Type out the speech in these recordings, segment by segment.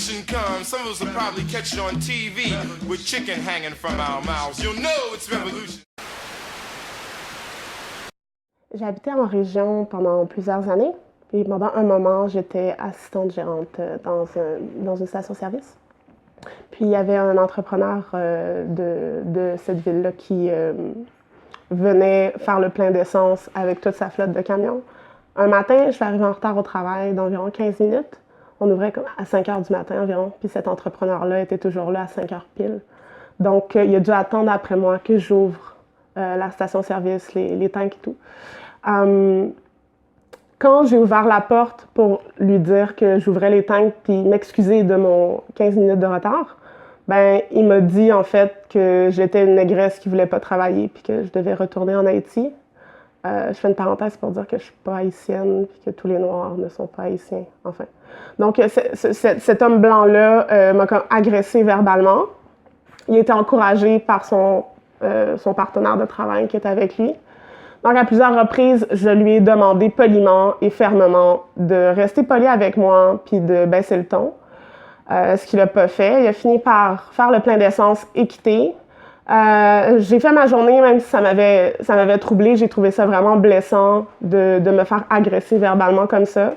revolution comes, some of us will probably catch it on TV with chicken hanging from our mouths. You'll know it's revolution. J'ai habité en région pendant plusieurs années. Et pendant un moment, j'étais assistante gérante dans une station-service. Puis il y avait un entrepreneur de cette ville-là qui venait faire le plein d'essence avec toute sa flotte de camions. Un matin, je suis arrivée en retard au travail d'environ 15 minutes. On ouvrait comme à 5 heures du matin environ, puis cet entrepreneur-là était toujours là à 5 heures pile. Donc, il a dû attendre après moi que j'ouvre la station-service, les tanks et tout. Quand j'ai ouvert la porte pour lui dire que j'ouvrais les tanks puis m'excuser de mon 15 minutes de retard, ben il m'a dit en fait que j'étais une négresse qui voulait pas travailler puis que je devais retourner en Haïti. Je fais une parenthèse pour dire que je suis pas haïtienne puis que tous les Noirs ne sont pas haïtiens, enfin. Donc cet homme blanc-là m'a agressé verbalement. Il était encouragé par son partenaire de travail qui était avec lui. Donc, à plusieurs reprises, je lui ai demandé poliment et fermement de rester poli avec moi puis de baisser le ton, ce qu'il n'a pas fait. Il a fini par faire le plein d'essence et quitter. J'ai fait ma journée, même si ça m'avait troublée. J'ai trouvé ça vraiment blessant de me faire agresser verbalement comme ça.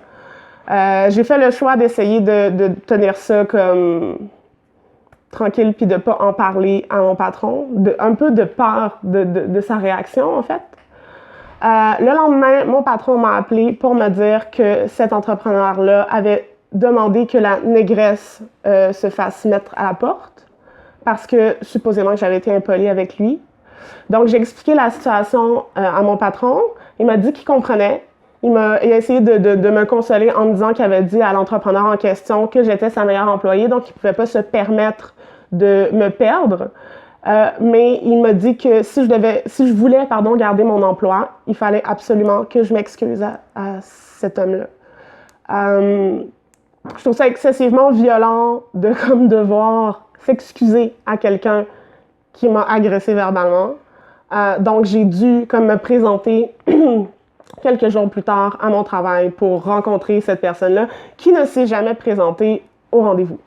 J'ai fait le choix d'essayer de tenir ça comme tranquille puis de ne pas en parler à mon patron, un peu de peur de sa réaction, en fait. Le lendemain, mon patron m'a appelé pour me dire que cet entrepreneur-là avait demandé que la négresse se fasse mettre à la porte parce que supposément que j'avais été impolie avec lui. Donc, j'ai expliqué la situation à mon patron. Il m'a dit qu'il comprenait. Il a essayé de me consoler en me disant qu'il avait dit à l'entrepreneur en question que j'étais sa meilleure employée, donc il ne pouvait pas se permettre de me perdre. Mais il m'a dit que si je voulais garder mon emploi, il fallait absolument que je m'excuse à cet homme-là. Je trouve ça excessivement violent de devoir s'excuser à quelqu'un qui m'a agressé verbalement. Donc j'ai dû me présenter quelques jours plus tard à mon travail pour rencontrer cette personne-là qui ne s'est jamais présentée au rendez-vous.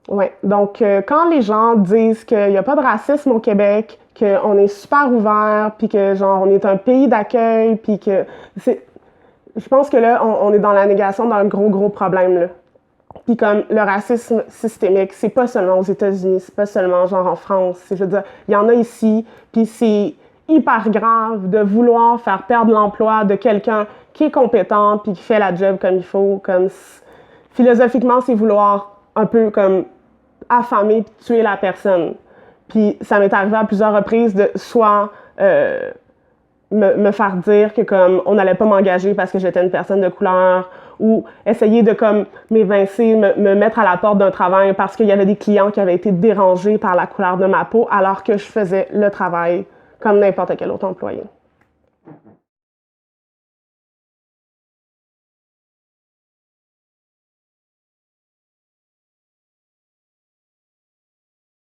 Ouais. Donc, quand les gens disent qu'il n'y a pas de racisme au Québec, qu'on est super ouvert, puis que, on est un pays d'accueil, puis que je pense que là, on est dans la négation d'un gros problème, là. Puis comme le racisme systémique, c'est pas seulement aux États-Unis, c'est pas seulement en France. Je veux dire, il y en a ici, puis c'est hyper grave de vouloir faire perdre l'emploi de quelqu'un qui est compétent, puis qui fait la job comme il faut. Philosophiquement, c'est vouloir un peu affamer puis tuer la personne. Puis ça m'est arrivé à plusieurs reprises de soit me faire dire que on n'allait pas m'engager parce que j'étais une personne de couleur ou essayer de m'évincer, me mettre à la porte d'un travail parce qu'il y avait des clients qui avaient été dérangés par la couleur de ma peau alors que je faisais le travail comme n'importe quel autre employé.